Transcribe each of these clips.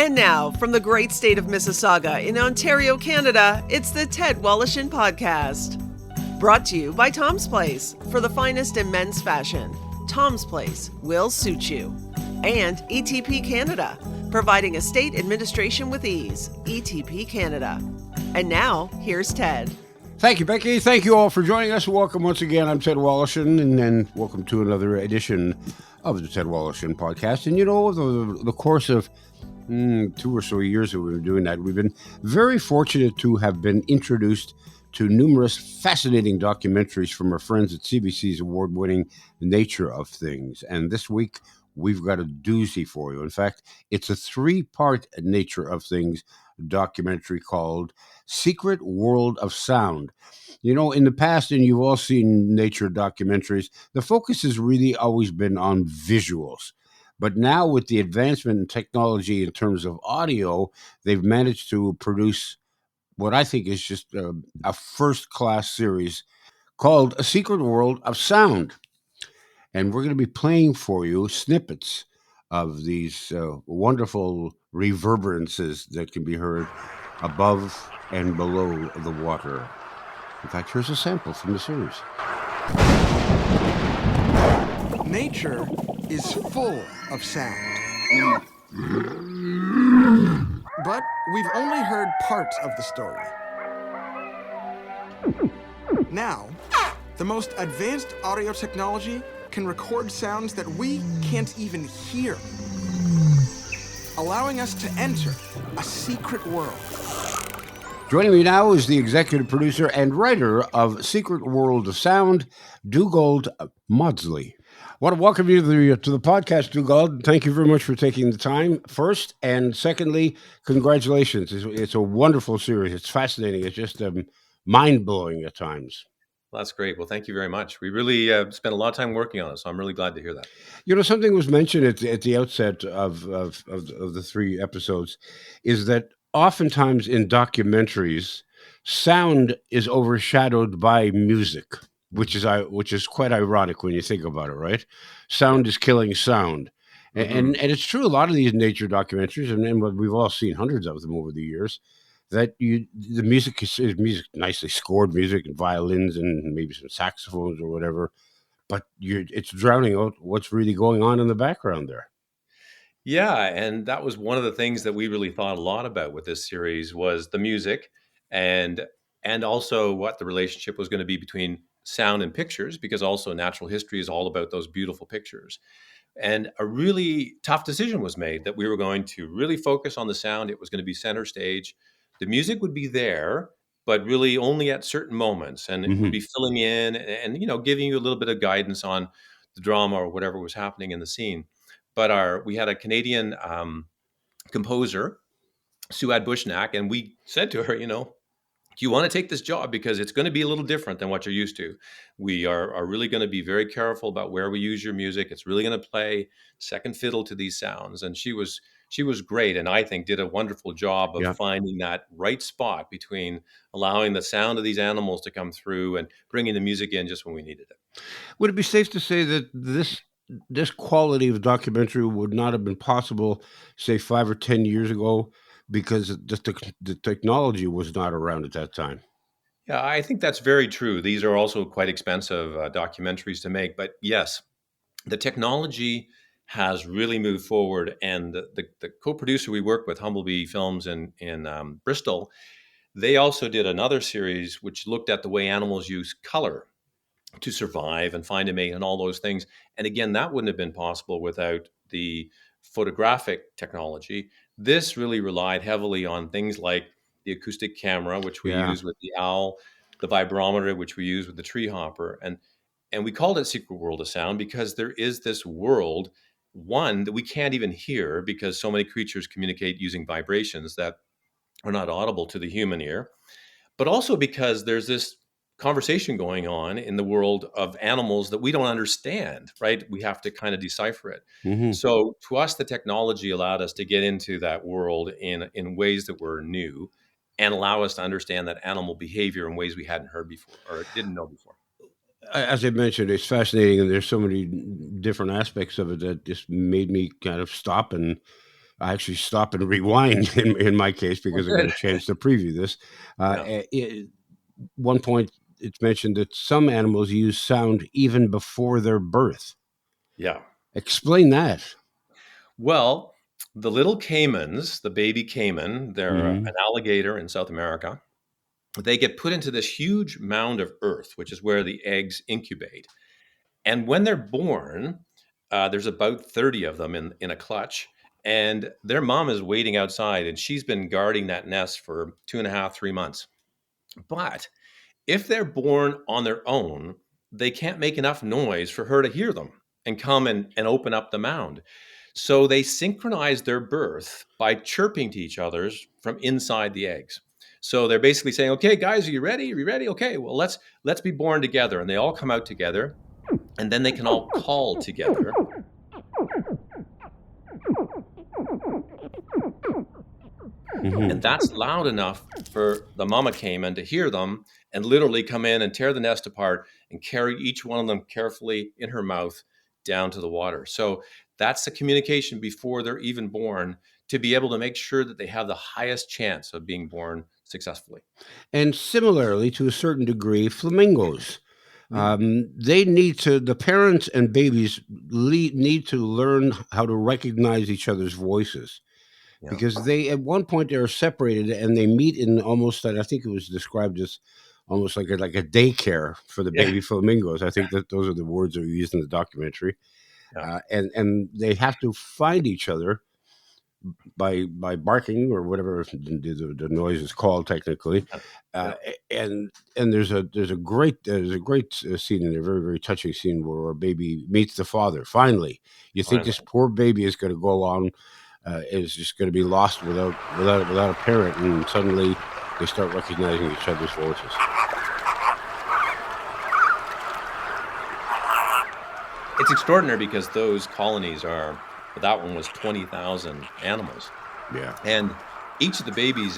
And now, from the great state of Mississauga in Ontario, Canada, it's the Ted Wallachin Podcast. Brought to you by Tom's Place. For the finest in men's fashion, Tom's Place will suit you. And ETP Canada, providing estate administration with ease. ETP Canada. And now, here's Ted. Thank you, Becky. Thank you all for joining us. Welcome once again. I'm Ted Wallachin, and welcome to another edition of the Ted Wallachin Podcast. And you know, the course of 2 or so years that we've been doing that, we've been very fortunate to have been introduced to numerous fascinating documentaries from our friends at CBC's award-winning Nature of Things. And this week, we've got a doozy for you. In fact, it's a 3-part Nature of Things documentary called Secret World of Sound. You know, in the past, and you've all seen nature documentaries, the focus has really always been on visuals. But now with the advancement in technology in terms of audio, they've managed to produce what I think is just a first-class series called A Secret World of Sound. And we're going to be playing for you snippets of these wonderful reverberances that can be heard above and below the water. In fact, here's a sample from the series. Nature is full of sound. But we've only heard parts of the story. Now, the most advanced audio technology can record sounds that we can't even hear, allowing us to enter a secret world. Joining me now is the executive producer and writer of Secret World of Sound, Dugald Maudsley. I want to welcome you to the podcast, Dugald. Thank you very much for taking the time, first. And secondly, congratulations. It's a wonderful series. It's fascinating. It's just mind-blowing at times. Well, that's great. Well, thank you very much. We really spent a lot of time working on it, so I'm really glad to hear that. You know, something was mentioned at the outset of the 3 episodes, is that oftentimes in documentaries, sound is overshadowed by music, which is quite ironic when you think about it, right? Sound is killing sound. And it's true, a lot of these nature documentaries, and we've all seen hundreds of them over the years, that the music is music, nicely scored music and violins and maybe some saxophones or whatever, but it's drowning out what's really going on in the background there. Yeah, and that was one of the things that we really thought a lot about with this series was the music and also what the relationship was going to be between sound and pictures, because also natural history is all about those beautiful pictures. And a really tough decision was made that we were going to really focus on the sound. It was going to be center stage. The music would be there, but really only at certain moments, and it would be filling in and giving you a little bit of guidance on the drama or whatever was happening in the scene. But we had a Canadian composer, Suad Bushnak, and we said to her, do you want to take this job? Because it's going to be a little different than what you're used to. We are really going to be very careful about where we use your music. It's really going to play second fiddle to these sounds. And she was great, and I think did a wonderful job of finding that right spot between allowing the sound of these animals to come through and bringing the music in just when we needed it. Would it be safe to say that this quality of documentary would not have been possible, say, 5 or 10 years ago, because the technology was not around at that time? Yeah, I think that's very true. These are also quite expensive documentaries to make. But yes, the technology has really moved forward. And the co-producer we work with, Humblebee Films in Bristol, they also did another series which looked at the way animals use color to survive and find a mate and all those things. And again, that wouldn't have been possible without the photographic technology. This really relied heavily on things like the acoustic camera, which we use with the owl, the vibrometer, which we use with the tree hopper. And we called it Secret World of Sound because there is this world, one, that we can't even hear because so many creatures communicate using vibrations that are not audible to the human ear, but also because there's this conversation going on in the world of animals that we don't understand, right? We have to kind of decipher it. So to us, the technology allowed us to get into that world in ways that were new and allow us to understand that animal behavior in ways we hadn't heard before or didn't know before. As I mentioned, it's fascinating, and there's so many different aspects of it that just made me kind of stop and I actually stop and rewind in my case because I got a chance to preview this. Yeah. One point, it's mentioned that some animals use sound even before their birth. Yeah. Explain that. Well, the little caimans, the baby caiman, they're Hmm. an alligator in South America. They get put into this huge mound of earth, which is where the eggs incubate. And when they're born, there's about 30 of them in a clutch. And their mom is waiting outside, and she's been guarding that nest for 2.5, 3 months. But if they're born on their own, they can't make enough noise for her to hear them and come and open up the mound. So they synchronize their birth by chirping to each other's from inside the eggs. So they're basically saying, "Okay, guys, are you ready? Are you ready? Okay, well, let's be born together." And they all come out together, and then they can all call together. Hmm. And that's loud enough for the mama caiman to hear them and literally come in and tear the nest apart and carry each one of them carefully in her mouth down to the water. So that's the communication before they're even born to be able to make sure that they have the highest chance of being born successfully. And similarly, to a certain degree, flamingos. Mm. They need to, the parents and babies need to learn how to recognize each other's voices, Yeah. because they, at one point, they are separated and they meet in almost, I think it was described as almost like a daycare for the Yeah. baby flamingos. I think that those are the words that were used in the documentary. Yeah. And they have to find each other by barking or whatever the noise is called technically. Yeah. uh, and there's a great scene in there, very very touching scene, where a baby meets the father finally. You think Finally. this poor baby is going to go on, is just going to be lost without a parent, and suddenly they start recognizing each other's voices. It's extraordinary because those colonies are, that one was 20,000 animals. Yeah. And each of the babies,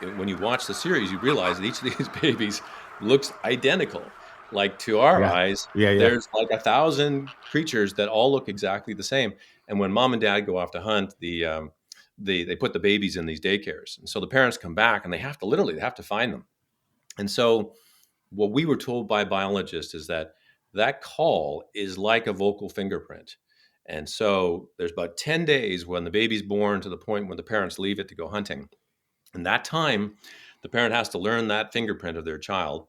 when you watch the series, you realize that each of these babies looks identical. Like, to our Yeah. eyes, Yeah. there's like 1,000 creatures that all look exactly the same. And when mom and dad go off to hunt, they put the babies in these daycares, and so the parents come back and they have to find them. And so what we were told by biologists is that that call is like a vocal fingerprint. And so there's about 10 days when the baby's born to the point when the parents leave it to go hunting. And that time, the parent has to learn that fingerprint of their child,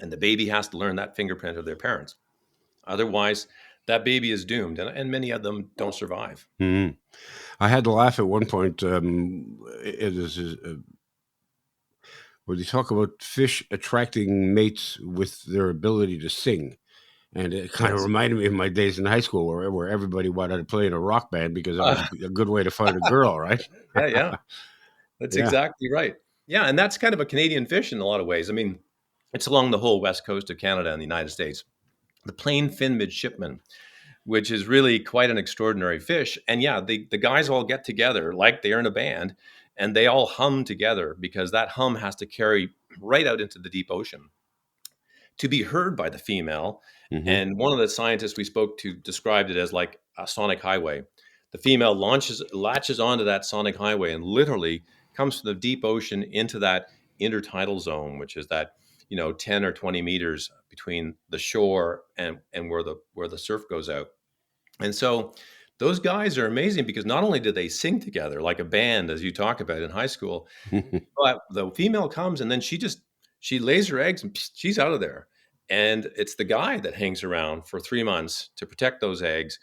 and the baby has to learn that fingerprint of their parents. Otherwise, that baby is doomed, and many of them don't survive. Mhm. I had to laugh at one point. It is where they talk about fish attracting mates with their ability to sing. And it kind of Yes. reminded me of my days in high school, where everybody wanted to play in a rock band because that was a good way to find a girl, right? Yeah, yeah. That's Yeah. exactly right. Yeah, and that's kind of a Canadian fish in a lot of ways. I mean, it's along the whole west coast of Canada and the United States. The plain fin midshipman, which is really quite an extraordinary fish. And yeah, the guys all get together like they're in a band, and they all hum together because that hum has to carry right out into the deep ocean to be heard by the female. Hmm. And one of the scientists we spoke to described it as like a sonic highway. The female latches onto that sonic highway and literally comes from the deep ocean into that intertidal zone, which is that 10 or 20 meters between the shore and where the surf goes out. And so those guys are amazing because not only do they sing together like a band, as you talk about in high school, but the female comes and then she lays her eggs and she's out of there. And it's the guy that hangs around for 3 months to protect those eggs.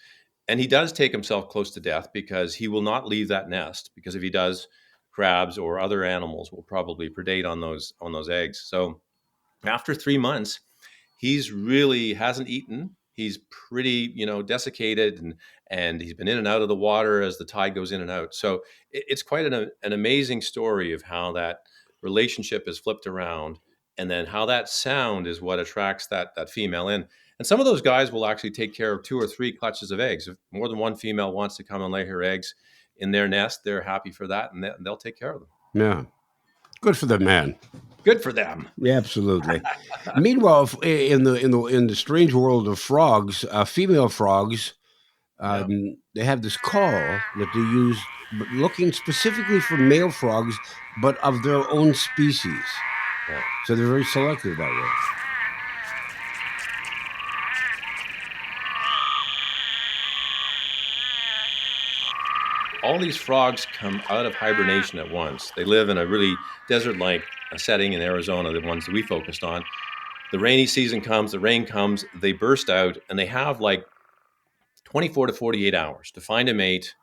And he does take himself close to death because he will not leave that nest, because if he does, crabs or other animals will probably predate on those eggs. So after 3 months, he's really hasn't eaten. He's pretty, desiccated, and he's been in and out of the water as the tide goes in and out. So it's quite an amazing story of how that relationship is flipped around, and then how that sound is what attracts that female in. And some of those guys will actually take care of 2 or 3 clutches of eggs. If more than one female wants to come and lay her eggs in their nest, they're happy for that, and they'll take care of them. Yeah. Good for the man. Good for them. Yeah, absolutely. Meanwhile, in the strange world of frogs, female frogs Yeah. They have this call that they use, looking specifically for male frogs, but of their own species. Yeah. So they're very selective that way. All these frogs come out of hibernation at once. They live in a really desert-like setting in Arizona, the ones that we focused on. The rainy season comes, the rain comes, they burst out, and they have like 24 to 48 hours to find a mate,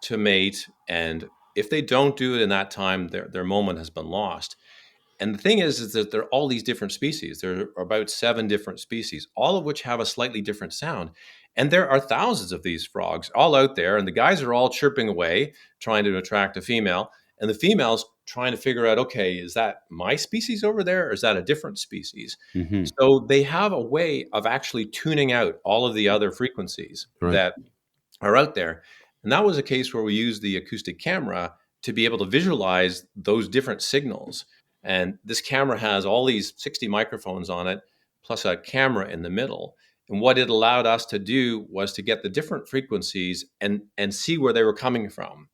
to mate. And if they don't do it in that time, their moment has been lost. And the thing is that there are all these different species. There are about 7 different species, all of which have a slightly different sound. And there are thousands of these frogs all out there, and the guys are all chirping away, trying to attract a female. And the female's trying to figure out, okay, is that my species over there, or is that a different species? Hmm. So they have a way of actually tuning out all of the other frequencies Right. that are out there. And that was a case where we used the acoustic camera to be able to visualize those different signals. And this camera has all these 60 microphones on it, plus a camera in the middle. And what it allowed us to do was to get the different frequencies and see where they were coming from.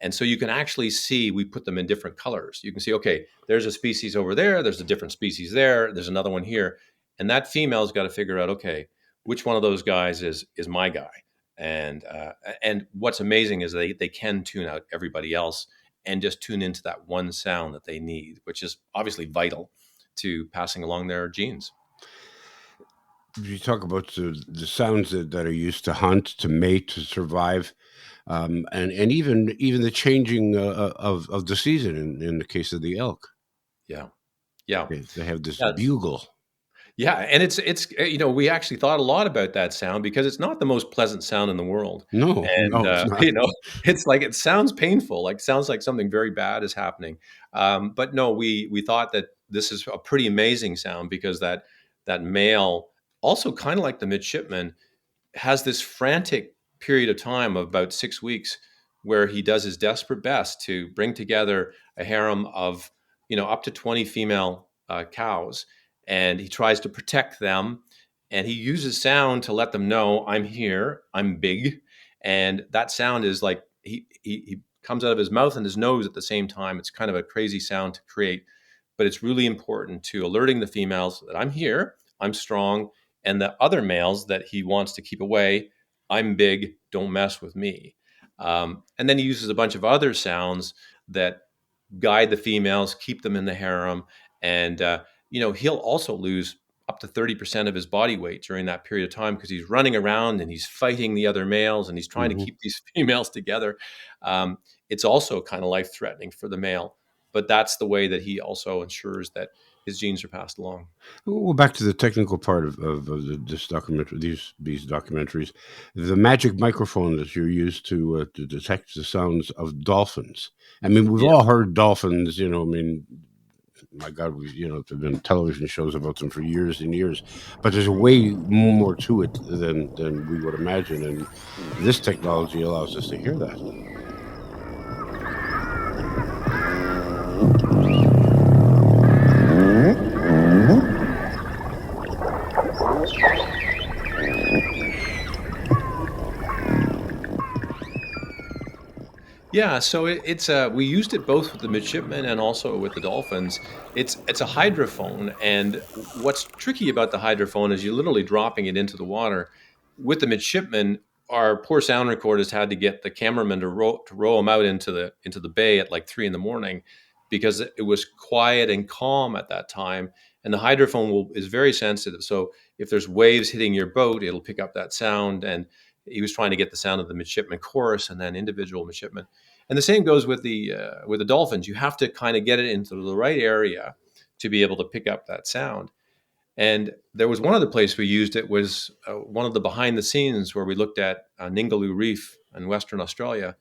And so you can actually see, we put them in different colors. You can see, okay, there's a species over there, there's a different species there, there's another one here. And that female's got to figure out, okay, which one of those guys is my guy? And what's amazing is they can tune out everybody else and just tune into that one sound that they need, which is obviously vital to passing along their genes. You talk about the sounds that are used to hunt, to mate, to survive, and even the changing of the season in the case of the elk. Yeah. Yeah. They have this Yeah. bugle. Yeah, and it's we actually thought a lot about that sound because it's not the most pleasant sound in the world. No, And it's not. it's like it sounds painful, like sounds like something very bad is happening. But no, we thought that this is a pretty amazing sound because that male, also kind of like the midshipman, has this frantic period of time of about 6 weeks where he does his desperate best to bring together a harem of up to 20 female cows, and he tries to protect them, and he uses sound to let them know, I'm here, I'm big. And that sound is like he comes out of his mouth and his nose at the same time. It's kind of a crazy sound to create, but it's really important to alerting the females that I'm here, I'm strong, and the other males that he wants to keep away, I'm big, don't mess with me. And then he uses a bunch of other sounds that guide the females, keep them in the harem. And, he'll also lose up to 30% of his body weight during that period of time because he's running around and he's fighting the other males and he's trying to keep these females together. It's also kind of life-threatening for the male, but that's the way that he also ensures that his genes are passed along. Well, back to the technical part of this documentary, these documentaries, the magic microphone that you use to detect the sounds of dolphins. I mean, we've all heard dolphins. My God, there've been television shows about them for years and years, but there's way more to it than we would imagine, and this technology allows us to hear that. Yeah, so it's we used it both with the midshipmen and also with the dolphins. It's a hydrophone, and what's tricky about the hydrophone is you're literally dropping it into the water. With the midshipmen, our poor sound recorders had to get the cameraman to row them out into the bay at like 3 a.m. because it was quiet and calm at that time, and the hydrophone is very sensitive. So if there's waves hitting your boat, it'll pick up that sound. And he was trying to get the sound of the midshipman chorus and then individual midshipmen. And the same goes with the dolphins. You have to kind of get it into the right area to be able to pick up that sound. And there was one other place we used it was one of the behind the scenes where we looked at Ningaloo Reef in Western Australia.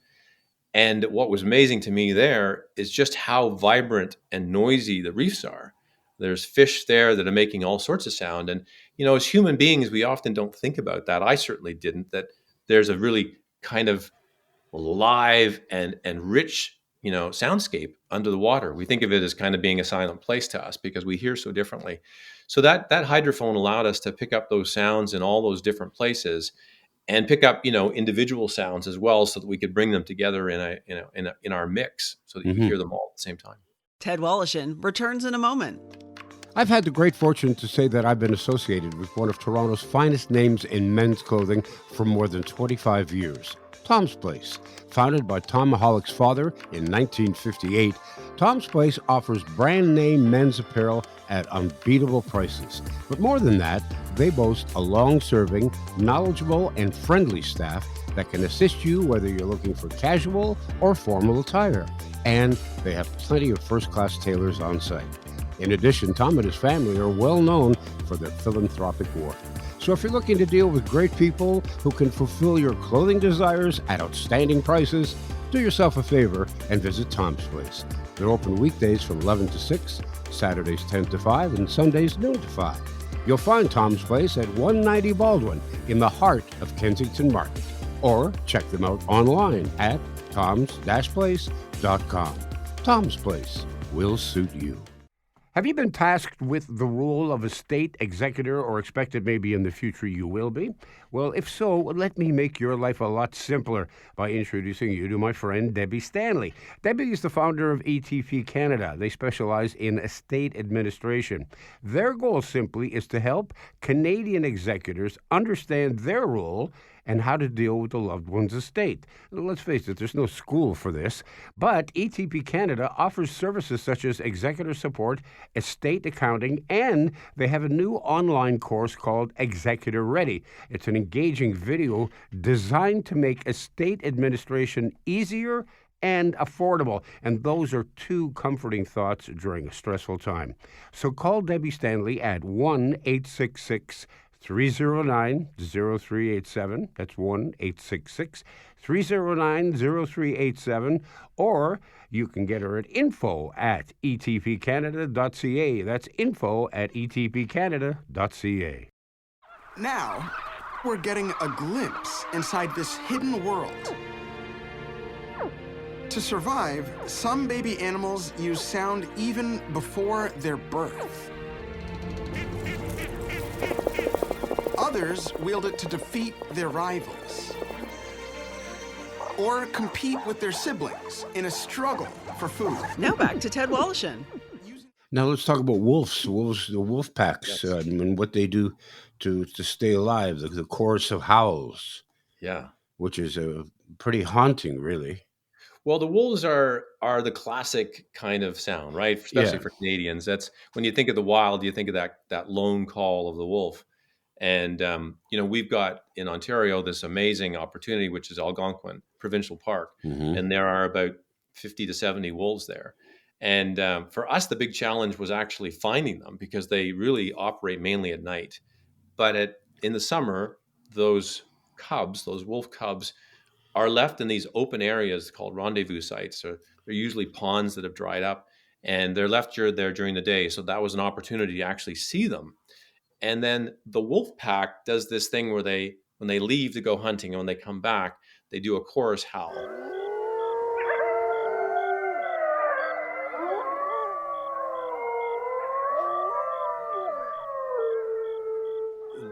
And what was amazing to me there is just how vibrant and noisy the reefs are. There's fish there that are making all sorts of sound. And, as human beings, we often don't think about that. I certainly didn't, that there's a really kind of live and rich, soundscape under the water. We think of it as kind of being a silent place to us because we hear so differently. So that hydrophone allowed us to pick up those sounds in all those different places. and pick up, individual sounds as well, so that we could bring them together in our mix, so that you could hear them all at the same time. Ted Wallachin returns in a moment. I've had the great fortune to say that I've been associated with one of Toronto's finest names in men's clothing for more than 25 years. Tom's Place. Founded by Tom Mahalick's father in 1958, Tom's Place offers brand name men's apparel at unbeatable prices. But more than that, they boast a long-serving, knowledgeable, and friendly staff that can assist you whether you're looking for casual or formal attire. And they have plenty of first-class tailors on site. In addition, Tom and his family are well known for their philanthropic work. So if you're looking to deal with great people who can fulfill your clothing desires at outstanding prices, do yourself a favor and visit Tom's Place. They're open weekdays from 11 to 6, Saturdays 10 to 5, and Sundays noon to 5. You'll find Tom's Place at 190 Baldwin in the heart of Kensington Market. Or check them out online at toms-place.com. Tom's Place will suit you. Have you been tasked with the role of a state executor, or expected maybe in the future you will be? Well, if so, let me make your life a lot simpler by introducing you to my friend Debbie Stanley. Debbie is the founder of ETP Canada. They specialize in estate administration. Their goal simply is to help Canadian executors understand their role and how to deal with the loved one's estate. Let's face it, there's no school for this, but ETP Canada offers services such as executor support, estate accounting, and they have a new online course called Executor Ready. It's an engaging video designed to make estate administration easier and affordable. And those are two comforting thoughts during a stressful time. So call Debbie Stanley at 1-866-309-0387. That's 1-866-309-0387. Or you can get her at info@etpcanada.ca. That's info@etpcanada.ca. Now, we're getting a glimpse inside this hidden world. To survive, some baby animals use sound even before their birth. Others wield it to defeat their rivals or compete with their siblings in a struggle for food. Now back to Ted Wallachin. Now let's talk about wolves. The wolf packs, Yes. and what they do to stay alive. The chorus of howls, Yeah. which is pretty haunting, really. Well, the wolves are the classic kind of sound, right? Especially Yeah. for Canadians. That's when you think of the wild, you think of that lone call of the wolf. And we've got in Ontario this amazing opportunity, which is Algonquin Provincial Park, Mhm. and there are about 50 to 70 wolves there. And for us, the big challenge was actually finding them, because they really operate mainly at night. But in the summer, those wolf cubs, are left in these open areas called rendezvous sites. Or they're usually ponds that have dried up, and they're left there during the day. So that was an opportunity to actually see them. And then the wolf pack does this thing where when they leave to go hunting, and when they come back, they do a chorus howl.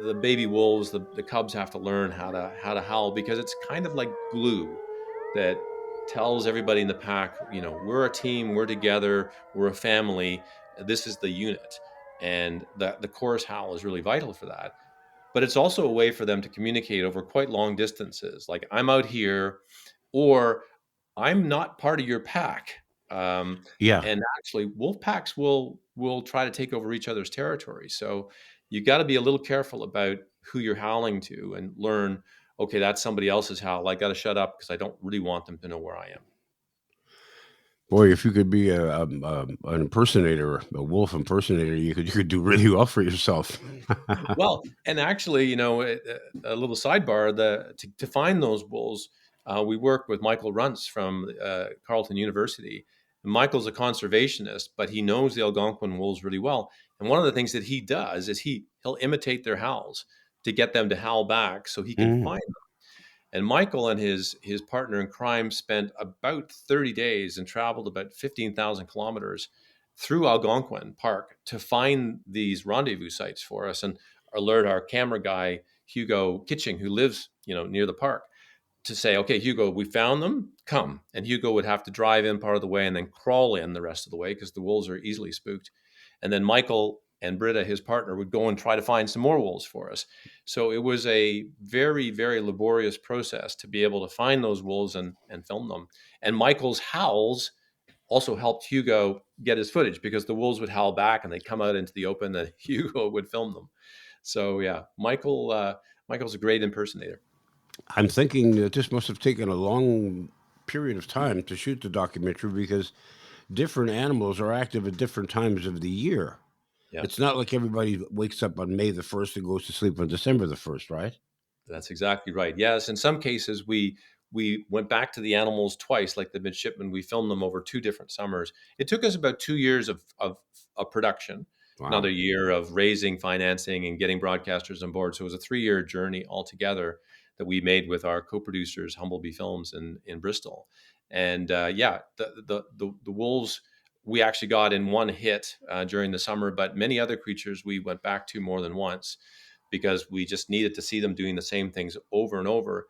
The baby wolves, the cubs have to learn how to howl, because it's kind of like glue that tells everybody in the pack, we're a team, we're together, we're a family. This is the unit. And the chorus howl is really vital for that. But it's also a way for them to communicate over quite long distances. Like, I'm out here, or I'm not part of your pack. Yeah. And actually, wolf packs will try to take over each other's territory. So you got to be a little careful about who you're howling to, and learn, okay, that's somebody else's howl. I got to shut up, because I don't really want them to know where I am. Boy, if you could be an impersonator, a wolf impersonator, you could do really well for yourself. Well, and actually, a little sidebar: to find those wolves, we work with Michael Runts from Carleton University. And Michael's a conservationist, but he knows the Algonquin wolves really well. And one of the things that he does is he'll imitate their howls to get them to howl back, so he can find them. And Michael and his partner in crime spent about 30 days and traveled about 15,000 kilometers through Algonquin Park to find these rendezvous sites for us, and alert our camera guy. Hugo Kitching, who lives, near the park, to say, okay, Hugo, we found them, come. And Hugo would have to drive in part of the way and then crawl in the rest of the way because the wolves are easily spooked. And then Michael and Britta, his partner, would go and try to find some more wolves for us. So it was a very, very laborious process to be able to find those wolves and film them. And Michael's howls also helped Hugo get his footage because the wolves would howl back and they'd come out into the open and Hugo would film them. So yeah, Michael's a great impersonator. I'm thinking that this must have taken a long period of time to shoot the documentary because different animals are active at different times of the year. Yeah. It's not like everybody wakes up on May the 1st and goes to sleep on December the 1st, right? That's exactly right. Yes, in some cases we went back to the animals twice, like the midshipmen. We filmed them over 2 different summers. It took us about 2 years of production, Wow. another year of raising financing and getting broadcasters on board. So it was a 3-year journey altogether that we made with our co-producers, Humblebee Films in Bristol. And the wolves we actually got in one hit during the summer, but many other creatures we went back to more than once because we just needed to see them doing the same things over and over.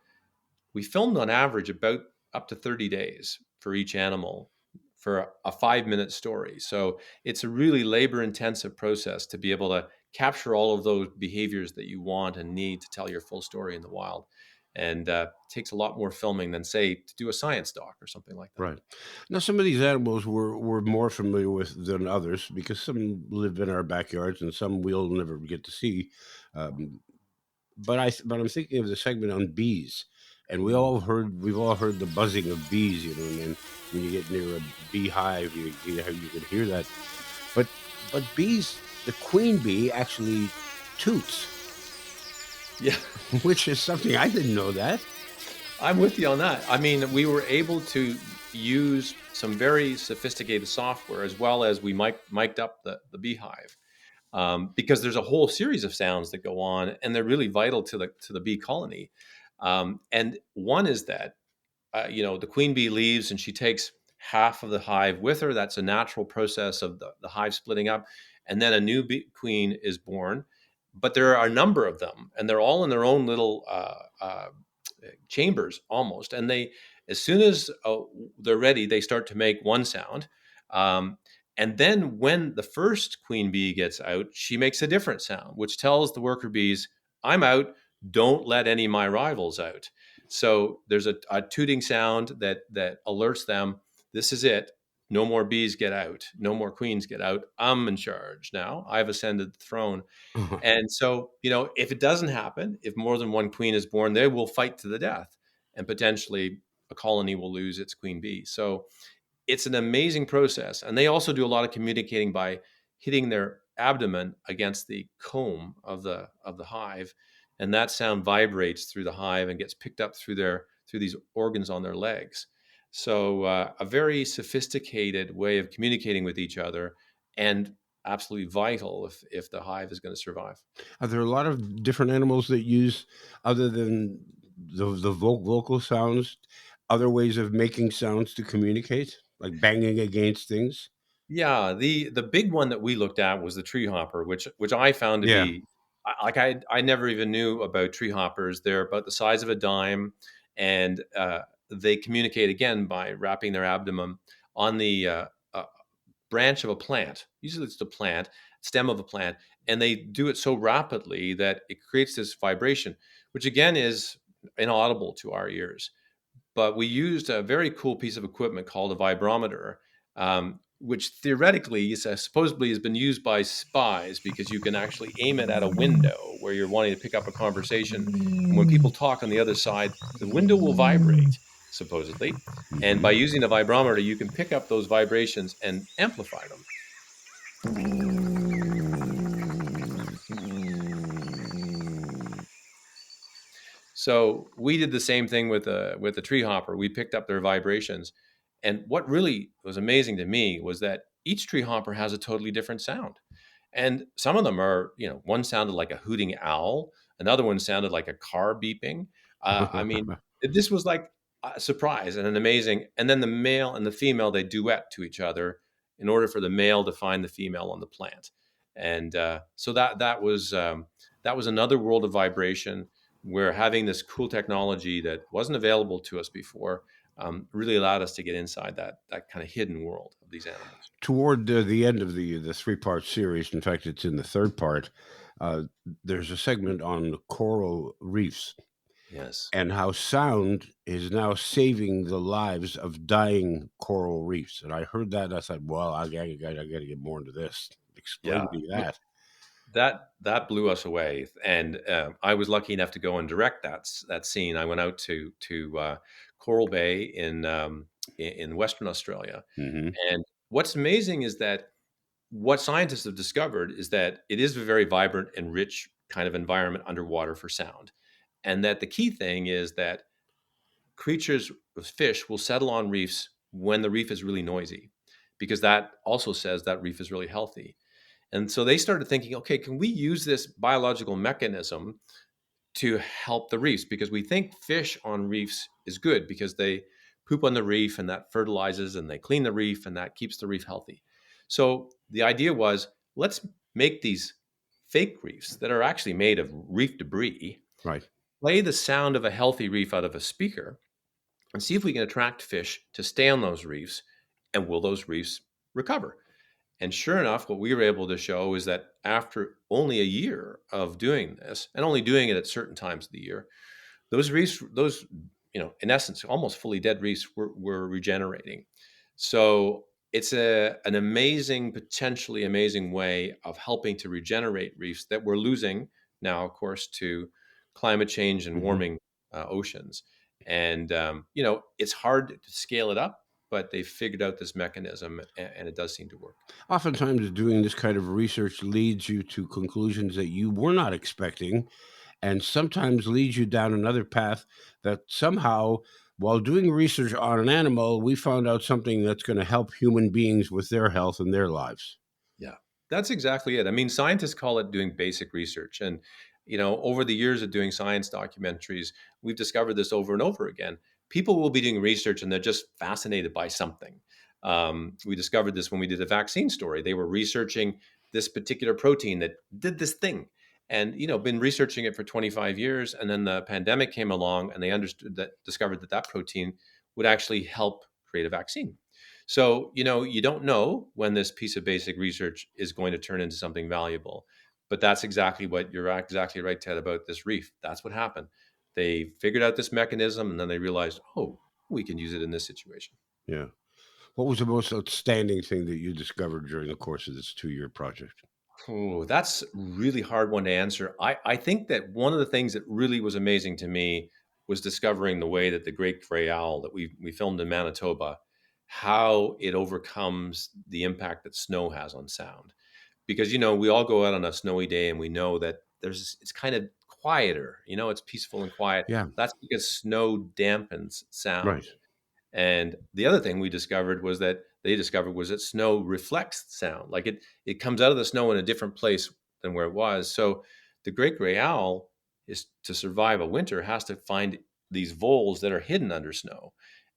We filmed on average about up to 30 days for each animal for a 5-minute story. So it's a really labor-intensive process to be able to capture all of those behaviors that you want and need to tell your full story in the wild. And takes a lot more filming than, say, to do a science doc or something like that. Right. Now, some of these animals we're more familiar with than others because some live in our backyards and some we'll never get to see. But I'm thinking of the segment on bees, and we've all heard the buzzing of bees, and then when you get near a beehive, you can hear that. But bees, the queen bee actually toots. Yeah. Which is something I didn't know that. I'm with you on that. I mean, we were able to use some very sophisticated software as well as we mic'd up the beehive because there's a whole series of sounds that go on and they're really vital to the bee colony. And one is that, the queen bee leaves and she takes half of the hive with her. That's a natural process of the hive splitting up. And then a new queen is born. But there are a number of them, and they're all in their own little chambers almost. And as soon as they're ready, they start to make one sound. And then when the first queen bee gets out, she makes a different sound, which tells the worker bees, I'm out. Don't let any of my rivals out. So there's a tooting sound that alerts them. This is it. No more bees get out. No more queens get out. I'm in charge now. I've ascended the throne. And so, if it doesn't happen, if more than one queen is born, they will fight to the death and potentially a colony will lose its queen bee. So it's an amazing process. And they also do a lot of communicating by hitting their abdomen against the comb of the hive. And that sound vibrates through the hive and gets picked up through these organs on their legs. So a very sophisticated way of communicating with each other and absolutely vital if the hive is going to survive. Are there a lot of different animals that use, other than the vocal sounds, other ways of making sounds to communicate, like banging against things? Yeah, the big one that we looked at was the tree hopper, which I found to be like I never even knew about tree hoppers. They're about the size of a dime, and they communicate again by wrapping their abdomen on the branch of a plant. Usually it's the stem of a plant, and they do it so rapidly that it creates this vibration, which again is inaudible to our ears. But we used a very cool piece of equipment called a vibrometer, which theoretically supposedly has been used by spies because you can actually aim it at a window where you're wanting to pick up a conversation. And when people talk on the other side, the window will vibrate, supposedly. And by using the vibrometer, you can pick up those vibrations and amplify them. So we did the same thing with the tree hopper. We picked up their vibrations. And what really was amazing to me was that each tree hopper has a totally different sound. And some of them are, one sounded like a hooting owl. Another one sounded like a car beeping. I mean, this was like a surprise and an amazing. And then the male and the female, they duet to each other in order for the male to find the female on the plant. And so that was that was another world of vibration where having this cool technology that wasn't available to us before really allowed us to get inside that kind of hidden world of these animals. Toward the end of the three-part series, in fact, it's in the third part, uh, there's a segment on coral reefs Yes. and how sound is now saving the lives of dying coral reefs. And I heard that, and I thought, well, I got to get more into this. Explain Yeah. to me that. That blew us away, and I was lucky enough to go and direct that scene. I went out to Coral Bay in Western Australia, Hmm. and what's amazing is that what scientists have discovered is that it is a very vibrant and rich kind of environment underwater for sound, and that the key thing is that creatures, fish, will settle on reefs when the reef is really noisy, because that also says that reef is really healthy. And so they started thinking, okay, can we use this biological mechanism to help the reefs? Because we think fish on reefs is good because they poop on the reef and that fertilizes and they clean the reef and that keeps the reef healthy. So the idea was, let's make these fake reefs that are actually made of reef debris, Right. play the sound of a healthy reef out of a speaker and see if we can attract fish to stay on those reefs, and will those reefs recover? And sure enough, what we were able to show is that after only a year of doing this, and only doing it at certain times of the year, those reefs, those, in essence, almost fully dead reefs were regenerating. So it's an amazing, potentially amazing way of helping to regenerate reefs that we're losing now, of course, to climate change and Hmm. warming oceans. And, it's hard to scale it up, but they figured out this mechanism, and it does seem to work. Oftentimes, doing this kind of research leads you to conclusions that you were not expecting, and sometimes leads you down another path that somehow, while doing research on an animal, we found out something that's going to help human beings with their health and their lives. Yeah, that's exactly it. I mean, scientists call it doing basic research. And, over the years of doing science documentaries, we've discovered this over and over again. People will be doing research and they're just fascinated by something. We discovered this when we did a vaccine story. They were researching this particular protein that did this thing and, been researching it for 25 years. And then the pandemic came along and they discovered that protein would actually help create a vaccine. So, you don't know when this piece of basic research is going to turn into something valuable. But that's exactly what you're exactly right, Ted, about this reef. That's what happened. They figured out this mechanism and then they realized, oh, we can use it in this situation. Yeah. What was the most outstanding thing that you discovered during the course of this 2-year project? Oh, that's a really hard one to answer. I think that one of the things that really was amazing to me was discovering the way that the great gray owl that we filmed in Manitoba, how it overcomes the impact that snow has on sound. Because we all go out on a snowy day and we know that it's kind of quieter, it's peaceful and quiet. Yeah. That's because snow dampens Right. sound. And the other thing we discovered was that snow reflects sound. Like it comes out of the snow in a different place than where it was. So the great gray owl is, to survive a winter, has to find these voles that are hidden under snow.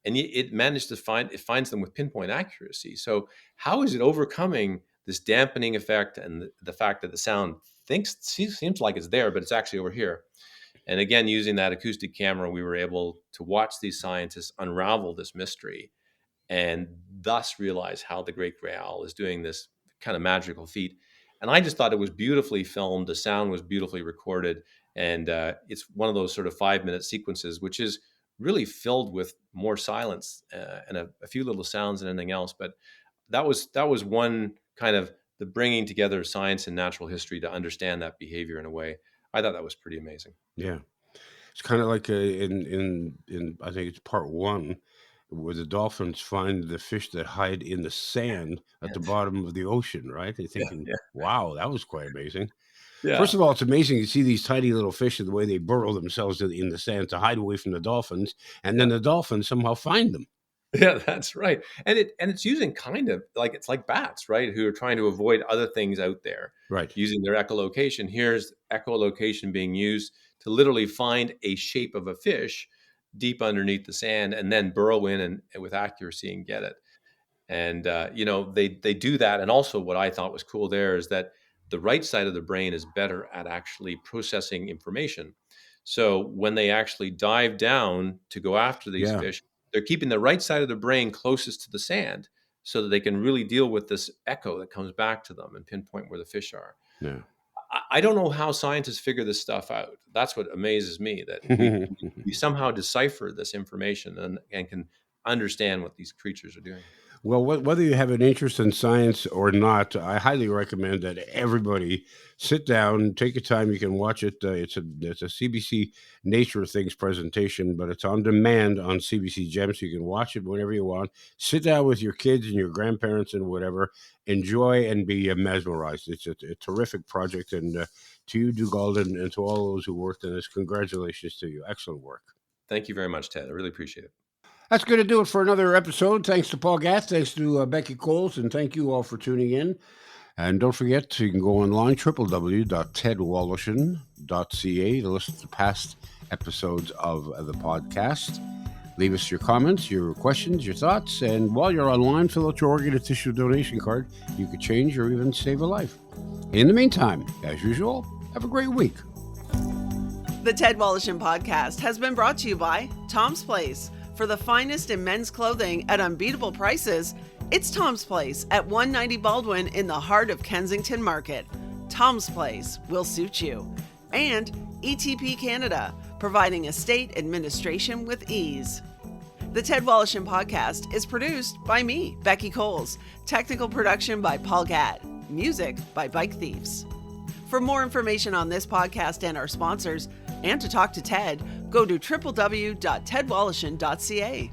And it finds them with pinpoint accuracy. So how is it overcoming this dampening effect and the fact that the sound seems like it's there, but it's actually over here? And again, using that acoustic camera, we were able to watch these scientists unravel this mystery and thus realize how the great gray owl is doing this kind of magical feat. And I just thought it was beautifully filmed. The sound was beautifully recorded. And it's one of those sort of 5-minute sequences, which is really filled with more silence and a few little sounds than anything else. But that was one kind of the bringing together of science and natural history to understand that behavior in a way. I thought that was pretty amazing. Yeah. It's kind of like in I think it's part one, where the dolphins find the fish that hide in the sand at the bottom of the ocean, right? They're Yeah, thinking, yeah, wow, that was quite amazing. First yeah. of all, it's amazing to see these tiny little fish and the way they burrow themselves in the sand to hide away from the dolphins, and then the dolphins somehow find them. Yeah, that's right. And it's using kind of like it's like bats, right? Who are trying to avoid other things out there Right. using their echolocation. Here's echolocation being used to literally find a shape of a fish deep underneath the sand and then burrow in and with accuracy and get it. And they do that. And also what I thought was cool there is that the right side of the brain is better at actually processing information. So when they actually dive down to go after these Yeah. fish, they're keeping the right side of the brain closest to the sand so that they can really deal with this echo that comes back to them and pinpoint where the fish are. Yeah. I don't know how scientists figure this stuff out. That's what amazes me, that we somehow decipher this information and can understand what these creatures are doing. Well, whether you have an interest in science or not, I highly recommend that everybody sit down, take a time. You can watch it. It's a CBC Nature Things presentation, but it's on demand on CBC Gem, so you can watch it whenever you want. Sit down with your kids and your grandparents and whatever. Enjoy and be mesmerized. It's a terrific project, and to you, Dugald, and to all those who worked on this, congratulations to you. Excellent work. Thank you very much, Ted. I really appreciate it. That's going to do it for another episode. Thanks to Paul Gatt, thanks to Becky Coles, and thank you all for tuning in. And don't forget, you can go online, www.tedwallishin.ca, to listen to past episodes of the podcast. Leave us your comments, your questions, your thoughts, and while you're online, fill out your organ and tissue donation card. You could change or even save a life. In the meantime, as usual, have a great week. The Ted Wallachin Podcast has been brought to you by Tom's Place. For the finest in men's clothing at unbeatable prices, it's Tom's Place at 190 Baldwin in the heart of Kensington Market. Tom's Place will suit you. And ETP Canada, providing estate administration with ease. The Ted Wallachin Podcast is produced by me, Becky Coles. Technical production by Paul Gatt. Music by Bike Thieves. For more information on this podcast and our sponsors, and to talk to Ted, go to www.tedwallishin.ca.